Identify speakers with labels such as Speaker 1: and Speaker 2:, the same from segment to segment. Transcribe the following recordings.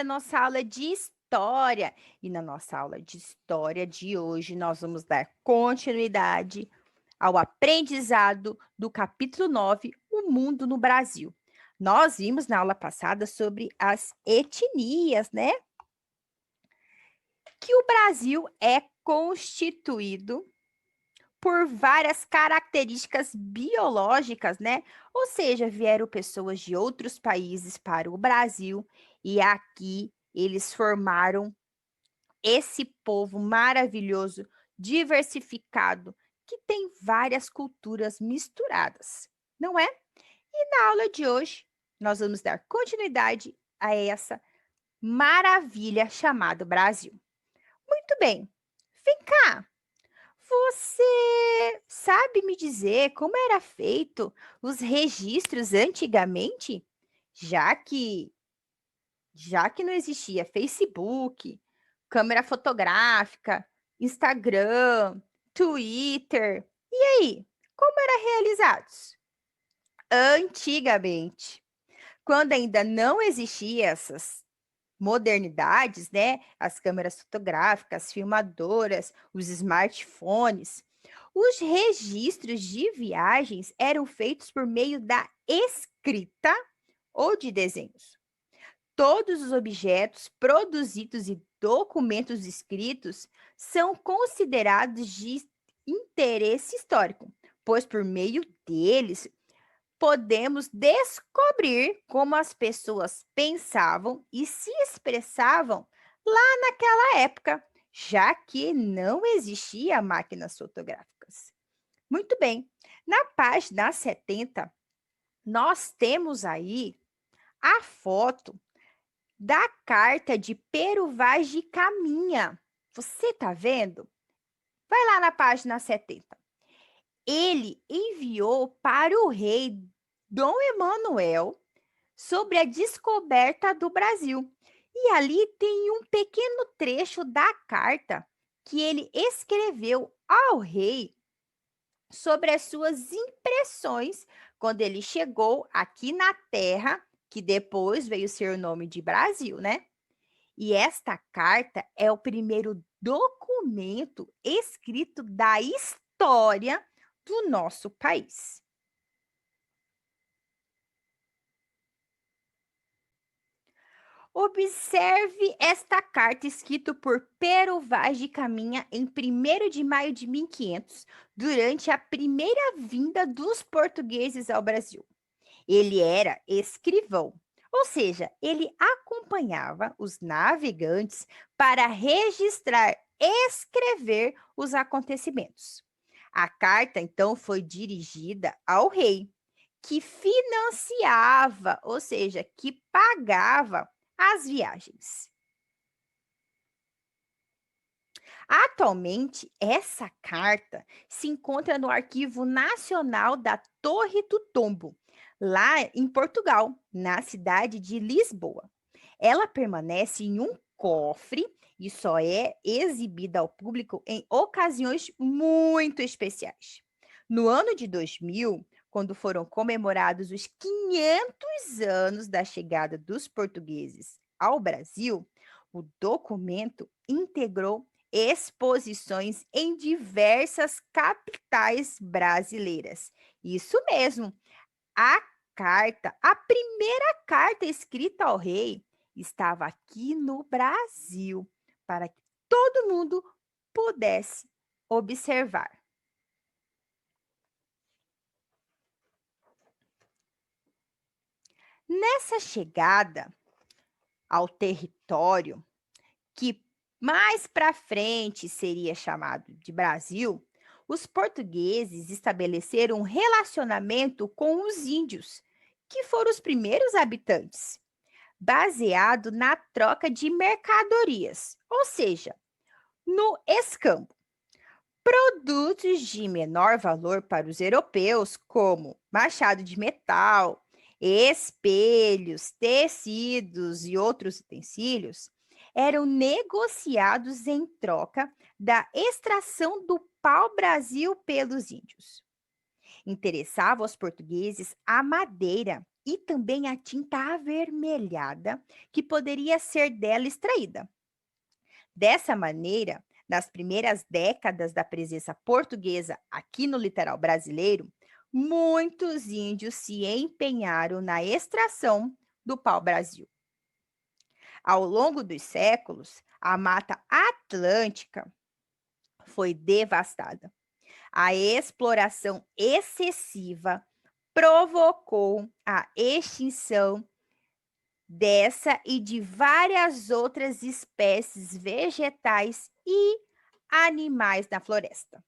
Speaker 1: nossa aula de história. E na nossa aula de história de hoje, nós vamos dar continuidade ao aprendizado do capítulo 9, O Mundo no Brasil. Nós vimos na aula passada sobre as etnias, né? Que o Brasil é constituído por várias características biológicas, né? Ou seja, vieram pessoas de outros países para o Brasil e aqui eles formaram esse povo maravilhoso, diversificado, que tem várias culturas misturadas, não é? E na aula de hoje, nós vamos dar continuidade a essa maravilha chamada Brasil. Muito bem, vem cá. Você sabe me dizer como era feito os registros antigamente? Já que já que não existia Facebook, câmera fotográfica, Instagram, Twitter. E aí, como eram realizados? Antigamente, quando ainda não existiam essas modernidades, né? As câmeras fotográficas, filmadoras, os smartphones. Os registros de viagens eram feitos por meio da escrita ou de desenhos. Todos os objetos produzidos e documentos escritos são considerados de interesse histórico, pois por meio deles podemos descobrir como as pessoas pensavam e se expressavam lá naquela época, já que não existia máquinas fotográficas. Muito bem, na página 70, nós temos aí a foto da carta de Pero Vaz de Caminha. Você está vendo? Vai lá na página 70. Ele enviou para o rei Dom Emanuel sobre a descoberta do Brasil. E ali tem um pequeno trecho da carta que ele escreveu ao rei sobre as suas impressões quando ele chegou aqui na terra, que depois veio ser o nome de Brasil, né? E esta carta é o primeiro documento escrito da história do nosso país. Observe esta carta escrita por Pero Vaz de Caminha em 1º de maio de 1500, durante a primeira vinda dos portugueses ao Brasil. Ele era escrivão, ou seja, ele acompanhava os navegantes para registrar e escrever os acontecimentos. A carta, então, foi dirigida ao rei, que financiava, ou seja, que pagava as viagens. Atualmente, essa carta se encontra no Arquivo Nacional da Torre do Tombo, lá em Portugal, na cidade de Lisboa. Ela permanece em um cofre e só é exibida ao público em ocasiões muito especiais. No ano de 2000, quando foram comemorados os 500 anos da chegada dos portugueses ao Brasil, o documento integrou exposições em diversas capitais brasileiras. Isso mesmo, a a primeira carta escrita ao rei, estava aqui no Brasil, para que todo mundo pudesse observar. Nessa chegada ao território, que mais para frente seria chamado de Brasil, os portugueses estabeleceram um relacionamento com os índios, que foram os primeiros habitantes, baseado na troca de mercadorias, ou seja, no escambo. Produtos de menor valor para os europeus, como machado de metal, espelhos, tecidos e outros utensílios, eram negociados em troca da extração do pau-brasil pelos índios. Interessava aos portugueses a madeira, e também a tinta avermelhada, que poderia ser dela extraída. Dessa maneira, nas primeiras décadas da presença portuguesa aqui no litoral brasileiro, muitos índios se empenharam na extração do pau-brasil. Ao longo dos séculos, a Mata Atlântica foi devastada. A exploração excessiva provocou a extinção dessa e de várias outras espécies vegetais e animais na floresta.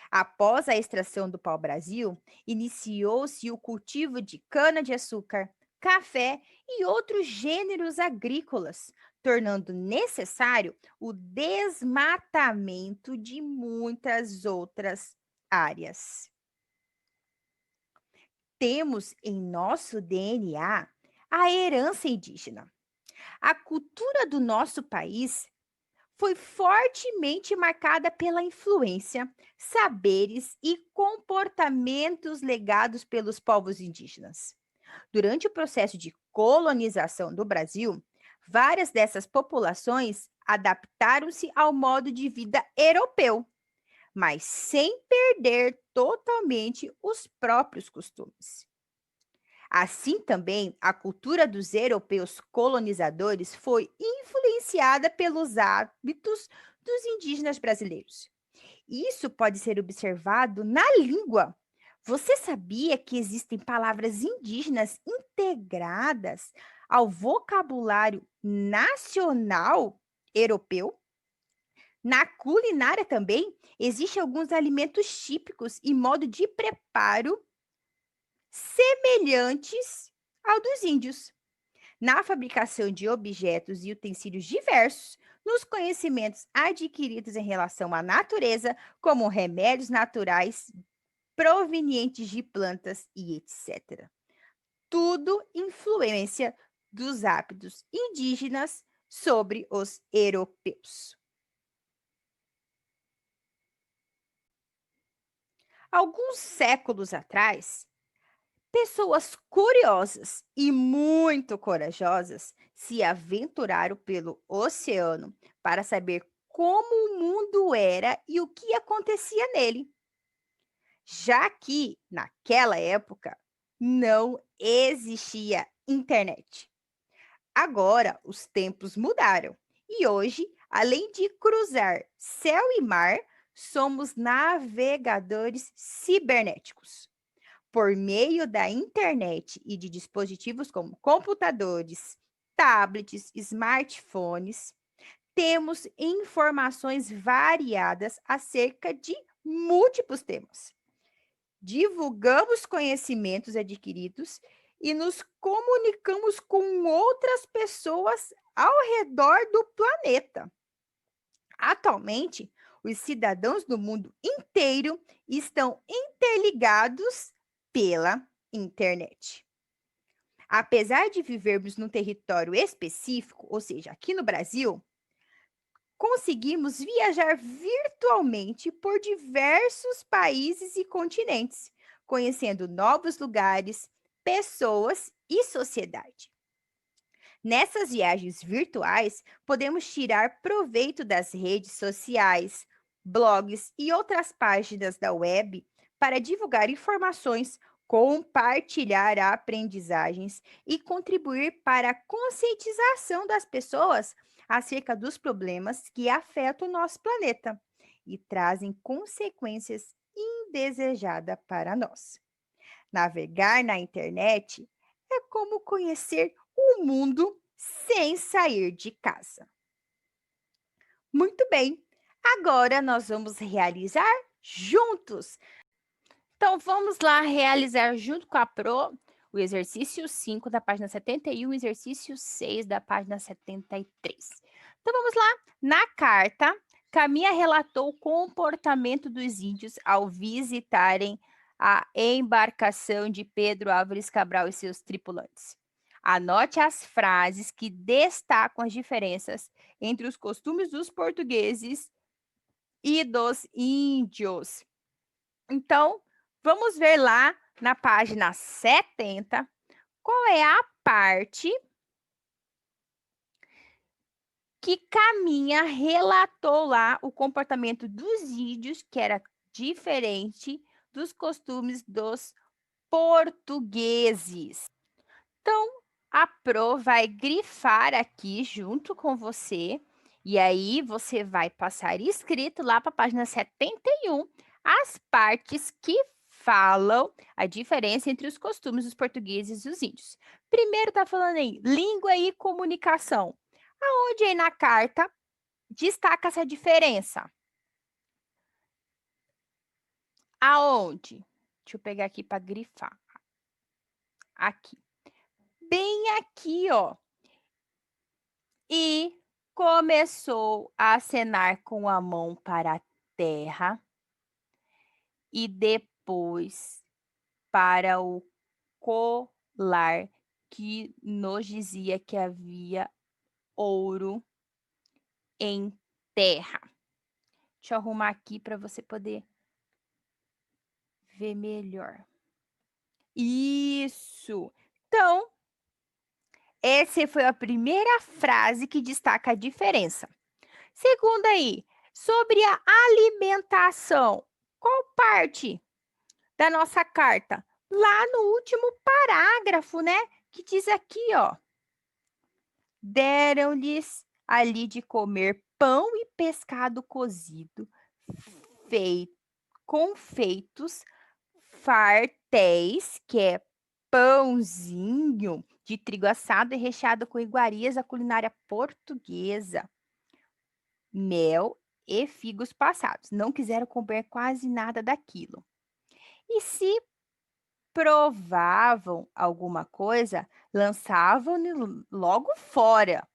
Speaker 1: Após a extração do pau-brasil, iniciou-se o cultivo de cana-de-açúcar, café e outros gêneros agrícolas, tornando necessário o desmatamento de muitas outras áreas. Temos em nosso DNA a herança indígena. A cultura do nosso país foi fortemente marcada pela influência, saberes e comportamentos legados pelos povos indígenas. Durante o processo de colonização do Brasil, várias dessas populações adaptaram-se ao modo de vida europeu, mas sem perder totalmente os próprios costumes. Assim também, a cultura dos europeus colonizadores foi influenciada pelos hábitos dos indígenas brasileiros. Isso pode ser observado na língua. Você sabia que existem palavras indígenas integradas ao vocabulário nacional europeu? Na culinária também, existem alguns alimentos típicos e modo de preparo semelhantes ao dos índios. Na fabricação de objetos e utensílios diversos, nos conhecimentos adquiridos em relação à natureza, como remédios naturais provenientes de plantas e etc. Tudo influência dos hábitos indígenas sobre os europeus. Alguns séculos atrás, pessoas curiosas e muito corajosas se aventuraram pelo oceano para saber como o mundo era e o que acontecia nele, já que, naquela época, não existia internet. Agora, os tempos mudaram e hoje, além de cruzar céu e mar, somos navegadores cibernéticos. Por meio da internet e de dispositivos como computadores, tablets, smartphones, temos informações variadas acerca de múltiplos temas. Divulgamos conhecimentos adquiridos e nos comunicamos com outras pessoas ao redor do planeta. Atualmente, os cidadãos do mundo inteiro estão interligados pela internet. Apesar de vivermos num território específico, ou seja, aqui no Brasil, conseguimos viajar virtualmente por diversos países e continentes, conhecendo novos lugares, pessoas e sociedade. Nessas viagens virtuais, podemos tirar proveito das redes sociais, blogs e outras páginas da web para divulgar informações, compartilhar aprendizagens e contribuir para a conscientização das pessoas acerca dos problemas que afetam o nosso planeta e trazem consequências indesejadas para nós. Navegar na internet é como conhecer o mundo sem sair de casa. Muito bem, agora nós vamos realizar juntos. Então, vamos lá realizar junto com a Pro o exercício 5 da página 71 e o exercício 6 da página 73. Então, vamos lá. Na carta, Caminha relatou o comportamento dos índios ao visitarem a embarcação de Pedro Álvares Cabral e seus tripulantes. Anote as frases que destacam as diferenças entre os costumes dos portugueses e dos índios. Então, vamos ver lá na página 70 qual é a parte que Caminha relatou lá o comportamento dos índios, que era diferente dos costumes dos portugueses. Então, a Pro vai grifar aqui junto com você, e aí você vai passar escrito lá para a página 71 as partes que falam a diferença entre os costumes dos portugueses e os índios. Primeiro está falando aí, língua e comunicação. Aonde aí na carta destaca essa diferença? Aonde? Deixa eu pegar aqui para grifar. Aqui. Bem aqui, ó. E começou a acenar com a mão para a terra e depois para o colar que nos dizia que havia ouro em terra. Deixa eu arrumar aqui para você poder ver melhor. Isso. Então, essa foi a primeira frase que destaca a diferença. Segunda aí, sobre a alimentação. Qual parte da nossa carta? Lá no último parágrafo, né? Que diz aqui, ó. Deram-lhes ali de comer pão e pescado cozido, confeitos, fartéis, que é pãozinho de trigo assado e recheado com iguarias da culinária portuguesa, mel e figos passados. Não quiseram comer quase nada daquilo. E se provavam alguma coisa, lançavam-no logo fora.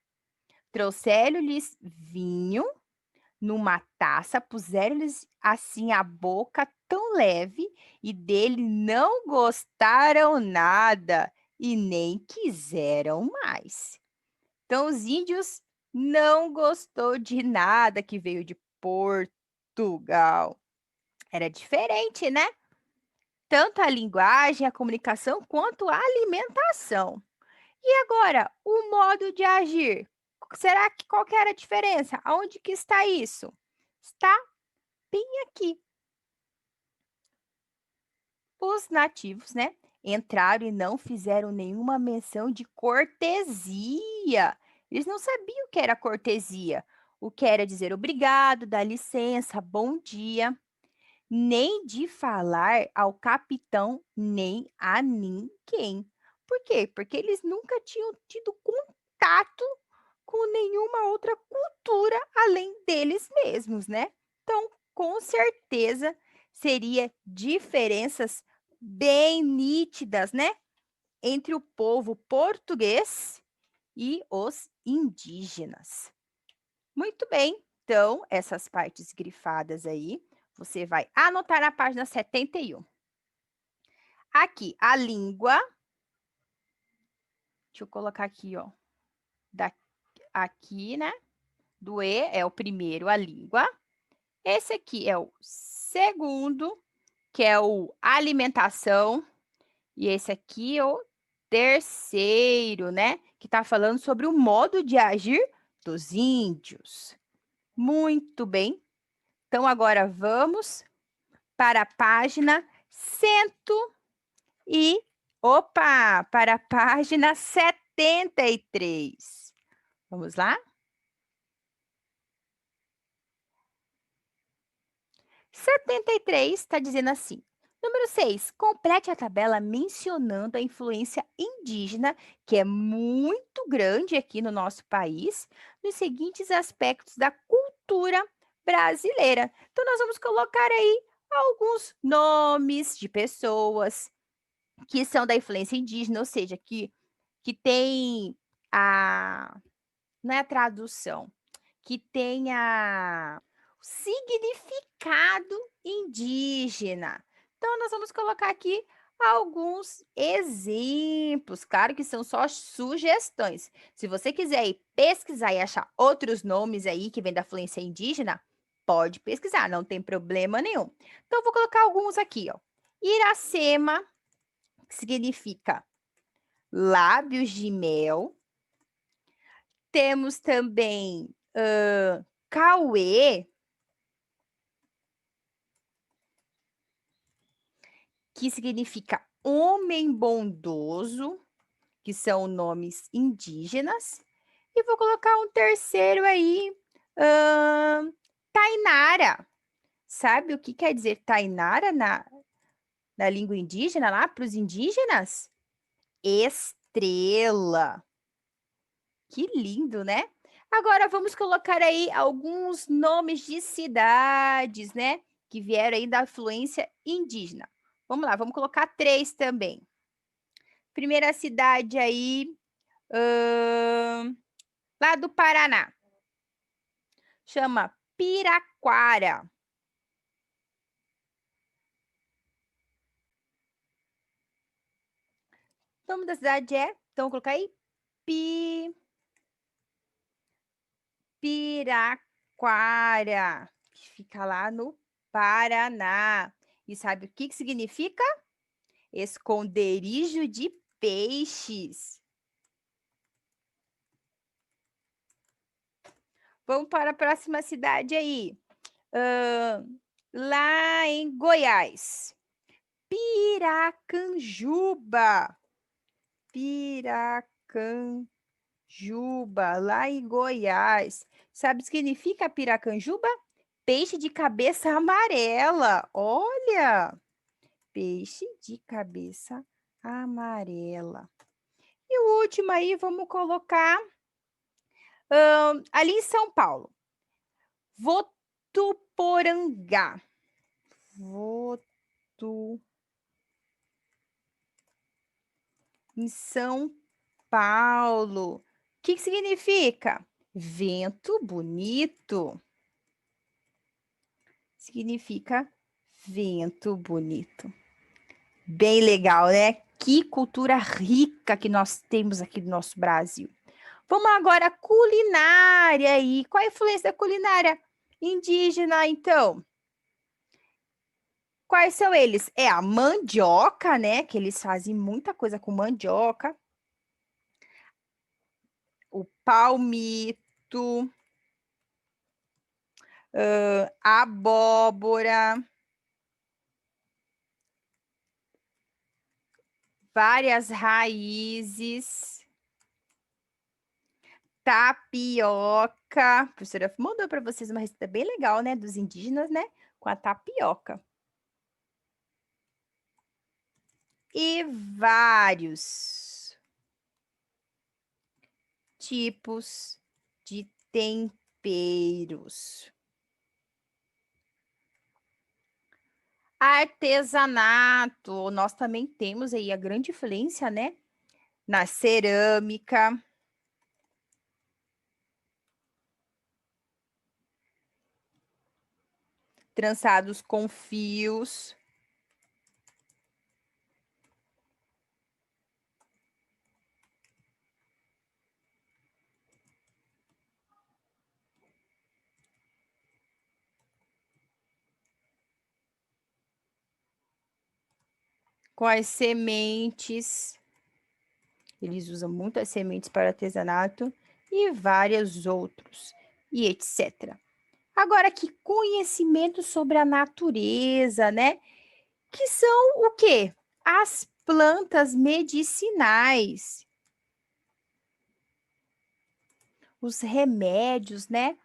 Speaker 1: Trouxeram-lhes vinho numa taça, puseram-lhes assim a boca tão leve e dele não gostaram nada e nem quiseram mais. Então, os índios não gostou de nada que veio de Portugal. Era diferente, né? Tanto a linguagem, a comunicação, quanto a alimentação. E agora, o modo de agir. Será que qual que era a diferença? Aonde que está isso? Está bem aqui. Os nativos, né, entraram e não fizeram nenhuma menção de cortesia. Eles não sabiam o que era cortesia, o que era dizer obrigado, dar licença, bom dia, nem de falar ao capitão, nem a ninguém. Por quê? Porque eles nunca tinham tido contato com nenhuma outra cultura além deles mesmos, né? Então, com certeza, seria diferenças bem nítidas, né? Entre o povo português e os indígenas. Muito bem, então, essas partes grifadas aí, você vai anotar na página 71. Aqui, a língua. Deixa eu colocar aqui, ó. Aqui, né? Do E é o primeiro, a língua. Esse aqui é o segundo, que é o alimentação. E esse aqui é o terceiro, né? Que está falando sobre o modo de agir dos índios. Muito bem. Então, agora vamos para a página para a página 73. Vamos lá? 73 está dizendo assim. Número 6, complete a tabela mencionando a influência indígena, que é muito grande aqui no nosso país, nos seguintes aspectos da cultura brasileira. Então, nós vamos colocar aí alguns nomes de pessoas que são da influência indígena, ou seja, que tem a... não é a tradução, que tem o significado indígena. Então, nós vamos colocar aqui alguns exemplos. Claro que são só sugestões. Se você quiser ir pesquisar e achar outros nomes aí que vêm da fluência indígena, pode pesquisar, não tem problema nenhum. Então, eu vou colocar alguns aqui, ó. Iracema, que significa lábios de mel. Temos também Cauê, que significa homem bondoso, que são nomes indígenas. E vou colocar um terceiro aí, Tainara. Sabe o que quer dizer Tainara na língua indígena, lá para os indígenas? Estrela. Que lindo, né? Agora vamos colocar aí alguns nomes de cidades, né? Que vieram aí da influência indígena. Vamos lá, vamos colocar 3 também. Primeira cidade aí, lá do Paraná. Chama Piraquara. O nome da cidade é, então, vou colocar aí, Piraquara, que fica lá no Paraná. E sabe o que significa? Esconderijo de peixes. Vamos para a próxima cidade aí. Lá em Goiás. Piracanjuba. Piracanjuba, lá em Goiás. Sabe o que significa piracanjuba? Peixe de cabeça amarela. Olha! Peixe de cabeça amarela. E o último aí, vamos colocar ali em São Paulo. Votuporangá. Em São Paulo. O que significa? Vento bonito. Significa vento bonito. Bem legal, né? Que cultura rica que nós temos aqui no nosso Brasil. Vamos agora à culinária aí. Qual a influência da culinária indígena, então? Quais são eles? É a mandioca, né? Que eles fazem muita coisa com mandioca. O palmito, abóbora, várias raízes, tapioca. A professora mandou para vocês uma receita bem legal, né? Dos indígenas, né? Com a tapioca. E vários tipos de temperos. Artesanato, nós também temos aí a grande influência, né? Na cerâmica. Trançados com fios. Com as sementes. Eles usam muitas sementes para artesanato e vários outros, e etc. Agora, que conhecimento sobre a natureza, né? Que são o quê? As plantas medicinais. Os remédios, né?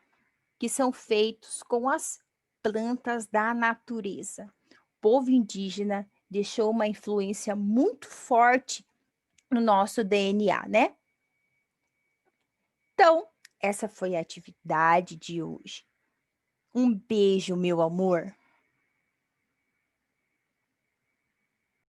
Speaker 1: Que são feitos com as plantas da natureza. O povo indígena deixou uma influência muito forte no nosso DNA, né? Então, essa foi a atividade de hoje. Um beijo, meu amor.